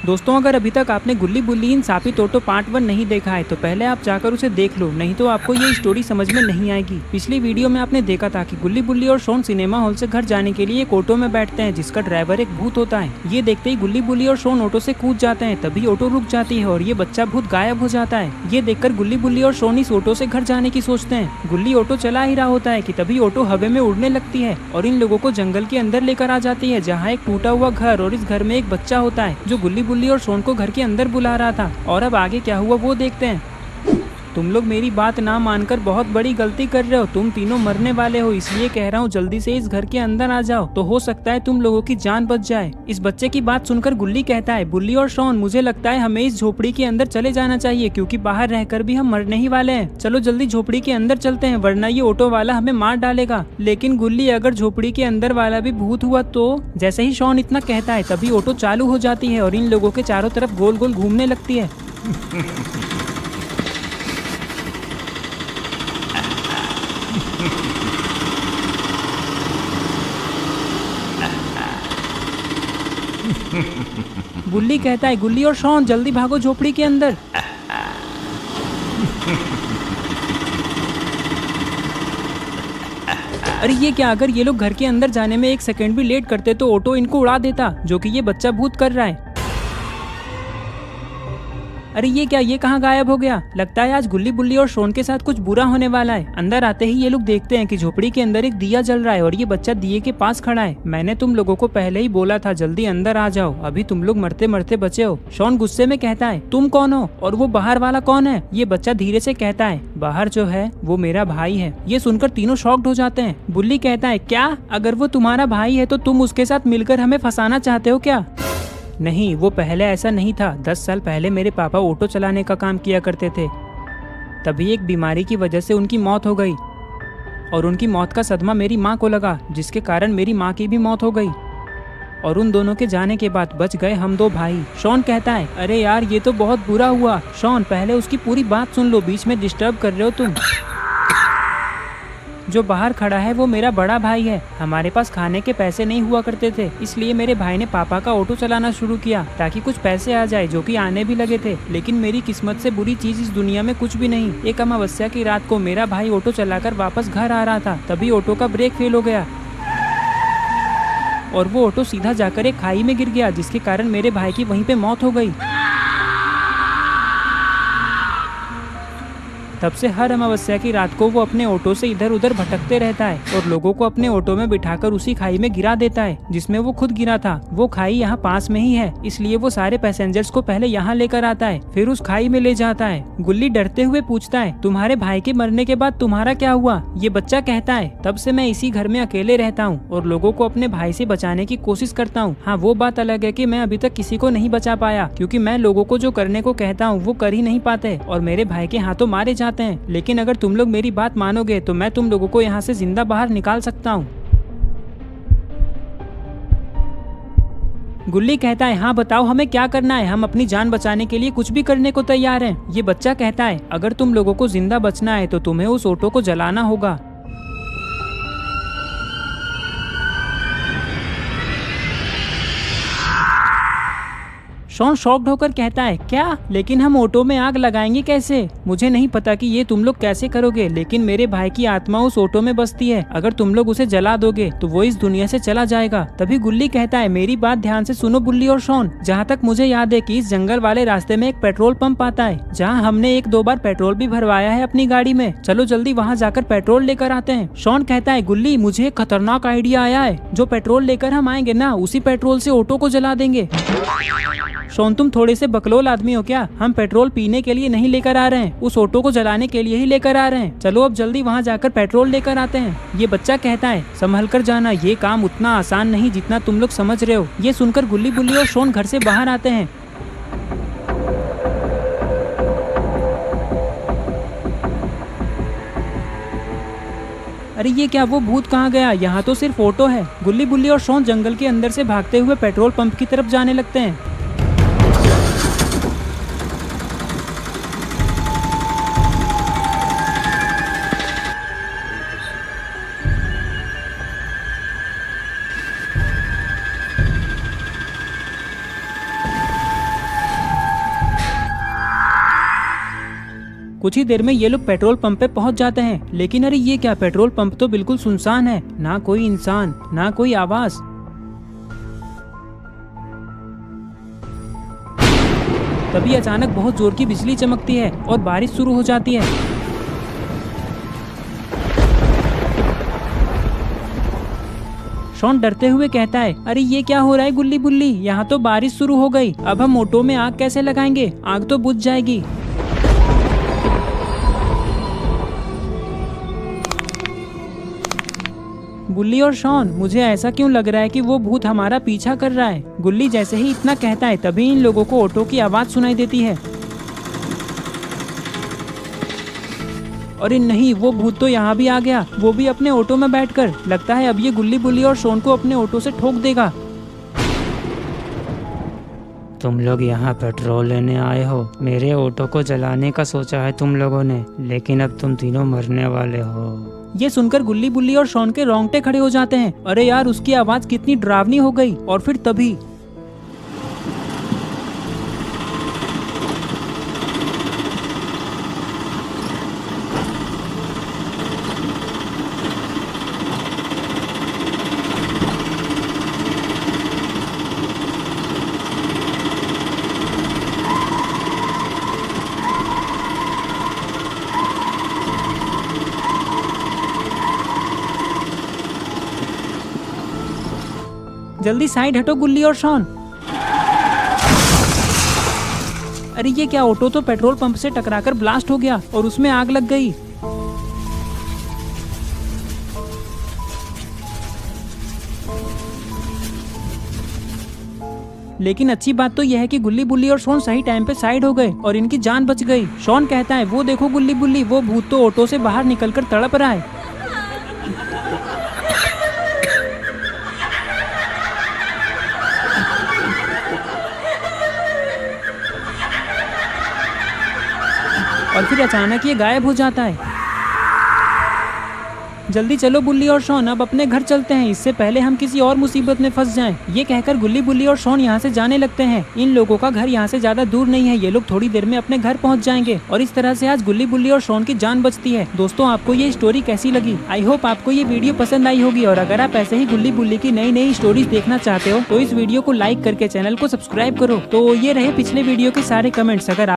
दोस्तों, अगर अभी तक आपने गुल्ली बुल्ली इन सापी तोतो पार्ट 1 नहीं देखा है तो पहले आप जाकर उसे देख लो, नहीं तो आपको ये स्टोरी समझ में नहीं आएगी। पिछली वीडियो में आपने देखा था कि गुल्ली बुल्ली और शॉन सिनेमा हॉल से घर जाने के लिए एक ऑटो में बैठते हैं जिसका ड्राइवर एक भूत होता है। ये देखते ही गुल्ली बुल्ली और शॉन ऑटो से कूद जाते हैं, तभी ऑटो रुक जाती है और ये बच्चा भूत गायब हो जाता है। ये देखकर गुल्ली बुल्ली और शॉन इस ऑटो से घर जाने की सोचते हैं। गुल्ली ऑटो चला ही रहा होता है कि तभी ऑटो हवा में उड़ने लगती है और इन लोगों को जंगल के अंदर लेकर आ जाती है, जहाँ एक टूटा हुआ घर और इस घर में एक बच्चा होता है जो गुल्ली बुल्ली और शॉन को घर के अंदर बुला रहा था। और अब आगे क्या हुआ वो देखते हैं। तुम लोग मेरी बात ना मानकर बहुत बड़ी गलती कर रहे हो। तुम तीनों मरने वाले हो, इसलिए कह रहा हूँ जल्दी से इस घर के अंदर आ जाओ, तो हो सकता है तुम लोगों की जान बच जाए। इस बच्चे की बात सुनकर गुल्ली कहता है, बुल्ली और शॉन, मुझे लगता है हमें इस झोपड़ी के अंदर चले जाना चाहिए क्योंकि बाहर रहकर भी हम मरने ही वाले हैं। चलो जल्दी झोपड़ी के अंदर चलते हैं वरना ये ऑटो वाला हमें मार डालेगा। लेकिन गुल्ली, अगर झोपड़ी के अंदर वाला भी भूत हुआ तो? जैसे ही शॉन इतना कहता है तभी ऑटो चालू हो जाती है और इन लोगों के चारों तरफ गोल गोल घूमने लगती है। बुल्ली कहता है, गुल्ली और शॉन जल्दी भागो झोपड़ी के अंदर। अरे ये क्या, अगर ये लोग घर के अंदर जाने में 1 सेकंड भी लेट करते तो ऑटो इनको उड़ा देता, जो कि ये बच्चा भूत कर रहा है। अरे ये क्या, ये कहाँ गायब हो गया? लगता है आज गुल्ली बुल्ली और शॉन के साथ कुछ बुरा होने वाला है। अंदर आते ही ये लोग देखते हैं कि झोपड़ी के अंदर एक दिया जल रहा है और ये बच्चा दिए के पास खड़ा है। मैंने तुम लोगों को पहले ही बोला था जल्दी अंदर आ जाओ, अभी तुम लोग मरते मरते बचे हो। शॉन गुस्से में कहता है, तुम कौन हो और वो बाहर वाला कौन है? ये बच्चा धीरे से कहता है, बाहर जो है वो मेरा भाई है। ये सुनकर तीनों शॉक्ड हो जाते हैं। बुल्ली कहता है, क्या? अगर वो तुम्हारा भाई है तो तुम उसके साथ मिलकर हमें फंसाना चाहते हो क्या? नहीं, वो पहले ऐसा नहीं था। 10 साल पहले मेरे पापा ऑटो चलाने का काम किया करते थे, तभी एक बीमारी की वजह से उनकी मौत हो गई और उनकी मौत का सदमा मेरी माँ को लगा, जिसके कारण मेरी माँ की भी मौत हो गई और उन दोनों के जाने के बाद बच गए हम 2 भाई। शॉन कहता है, अरे यार ये तो बहुत बुरा हुआ। शॉन, पहले उसकी पूरी बात सुन लो, बीच में डिस्टर्ब कर रहे हो तुम। जो बाहर खड़ा है वो मेरा बड़ा भाई है। हमारे पास खाने के पैसे नहीं हुआ करते थे, इसलिए मेरे भाई ने पापा का ऑटो चलाना शुरू किया ताकि कुछ पैसे आ जाए, जो कि आने भी लगे थे। लेकिन मेरी किस्मत से बुरी चीज इस दुनिया में कुछ भी नहीं। एक अमावस्या की रात को मेरा भाई ऑटो चलाकर वापस घर आ रहा था, तभी ऑटो का ब्रेक फेल हो गया और वो ऑटो सीधा जाकर एक खाई में गिर गया, जिसके कारण मेरे भाई की वहीं पे मौत हो गई। तब से हर अमावस्या की रात को वो अपने ऑटो से इधर उधर भटकते रहता है और लोगों को अपने ऑटो में बिठाकर उसी खाई में गिरा देता है जिसमें वो खुद गिरा था। वो खाई यहाँ पास में ही है, इसलिए वो सारे पैसेंजर्स को पहले यहाँ लेकर आता है, फिर उस खाई में ले जाता है। गुल्ली डरते हुए पूछता है, तुम्हारे भाई के मरने के बाद तुम्हारा क्या हुआ? ये बच्चा कहता है, तब से मैं इसी घर में अकेले रहता हूँ और लोगों को अपने भाई से बचाने की कोशिश करता हूँ। हाँ, वो बात अलग है कि मैं अभी तक किसी को नहीं बचा पाया, क्योंकि मैं लोगों को जो करने को कहता हूँ वो कर ही नहीं पाते और मेरे भाई के हाथों मारे जाते हैं। लेकिन अगर तुम लोग मेरी बात मानोगे तो मैं तुम लोगों को यहाँ से जिंदा बाहर निकाल सकता हूँ। गुल्ली कहता है, हाँ बताओ हमें क्या करना है, हम अपनी जान बचाने के लिए कुछ भी करने को तैयार हैं। ये बच्चा कहता है, अगर तुम लोगों को जिंदा बचना है तो तुम्हें उस ऑटो को जलाना होगा। शॉन शॉक्ड होकर कहता है, क्या? लेकिन हम ऑटो में आग लगाएंगे कैसे? मुझे नहीं पता कि ये तुम लोग कैसे करोगे, लेकिन मेरे भाई की आत्मा उस ऑटो में बसती है। अगर तुम लोग उसे जला दोगे तो वो इस दुनिया से चला जाएगा। तभी गुल्ली कहता है, मेरी बात ध्यान से सुनो बुल्ली और शॉन। जहाँ तक मुझे याद है कि इस जंगल वाले रास्ते में एक पेट्रोल पंप आता है, जहाँ हमने 1-2 बार पेट्रोल भी भरवाया है अपनी गाड़ी में। चलो जल्दी वहाँ जाकर पेट्रोल लेकर आते हैं। शॉन कहता है, गुल्ली मुझे एक खतरनाक आइडिया आया है। जो पेट्रोल लेकर हम आएंगे ना, उसी पेट्रोल से ऑटो को जला देंगे। शॉन, तुम थोड़े से बकलोल आदमी हो क्या? हम पेट्रोल पीने के लिए नहीं लेकर आ रहे हैं, उस ऑटो को जलाने के लिए ही लेकर आ रहे हैं। चलो अब जल्दी वहाँ जाकर पेट्रोल लेकर आते हैं। ये बच्चा कहता है, संभल कर जाना, ये काम उतना आसान नहीं जितना तुम लोग समझ रहे हो। ये सुनकर गुल्ली बुल्ली और शॉन घर से बाहर आते हैं। अरे ये क्या, वो भूत कहाँ गया? यहाँ तो सिर्फ ऑटो है। गुल्ली बुल्ली और शॉन जंगल के अंदर से भागते हुए पेट्रोल पंप की तरफ जाने लगते हैं। कुछ ही देर में ये लोग पेट्रोल पंप पे पहुंच जाते हैं। लेकिन अरे ये क्या, पेट्रोल पंप तो बिल्कुल सुनसान है, ना कोई इंसान ना कोई आवाज। तभी अचानक बहुत जोर की बिजली चमकती है और बारिश शुरू हो जाती है। शॉन डरते हुए कहता है, अरे ये क्या हो रहा है गुल्ली बुल्ली, यहाँ तो बारिश शुरू हो गई, अब हम ऑटो में आग कैसे लगाएंगे, आग तो बुझ जाएगी। गुल्ली और शॉन, मुझे ऐसा क्यों लग रहा है कि वो भूत हमारा पीछा कर रहा है। गुल्ली जैसे ही इतना कहता है तभी इन लोगों को ऑटो की आवाज सुनाई देती है। अरे नहीं, वो भूत तो यहाँ भी आ गया, वो भी अपने ऑटो में बैठकर। लगता है अब ये गुल्ली बुल्ली और शॉन को अपने ऑटो से ठोक देगा। तुम लोग यहाँ पेट्रोल लेने आए हो, मेरे ऑटो को जलाने का सोचा है तुम लोगों ने, लेकिन अब तुम तीनों मरने वाले हो। ये सुनकर गुल्ली बुल्ली और शॉन के रोंगटे खड़े हो जाते हैं। अरे यार, उसकी आवाज कितनी डरावनी हो गई। और फिर तभी जल्दी साइड हटो गुल्ली और शॉन। अरे ये क्या, ऑटो तो पेट्रोल पंप से टकराकर ब्लास्ट हो गया और उसमें आग लग गई। लेकिन अच्छी बात तो यह है कि गुल्ली बुल्ली और शॉन सही टाइम पे साइड हो गए और इनकी जान बच गई। शॉन कहता है, वो देखो गुल्ली बुल्ली, वो भूत तो ऑटो से बाहर निकलकर तड़प रहा है। और फिर अचानक ये गायब हो जाता है। जल्दी चलो बुल्ली और शॉन, अब अपने घर चलते हैं, इससे पहले हम किसी और मुसीबत में फंस जाएं। ये कहकर गुल्ली बुल्ली और शॉन यहाँ से जाने लगते हैं। इन लोगों का घर यहाँ से ज्यादा दूर नहीं है, ये लोग थोड़ी देर में अपने घर पहुँच जाएंगे। और इस तरह से आज गुल्ली बुल्ली और शॉन की जान बचती है। दोस्तों, आपको ये स्टोरी कैसी लगी? आई होप आपको ये वीडियो पसंद आई होगी। और अगर आप ऐसे ही गुल्ली बुल्ली की नई नई स्टोरीज देखना चाहते हो तो इस वीडियो को लाइक करके चैनल को सब्सक्राइब करो। तो ये रहे पिछले वीडियो के सारे कमेंट्स। अगर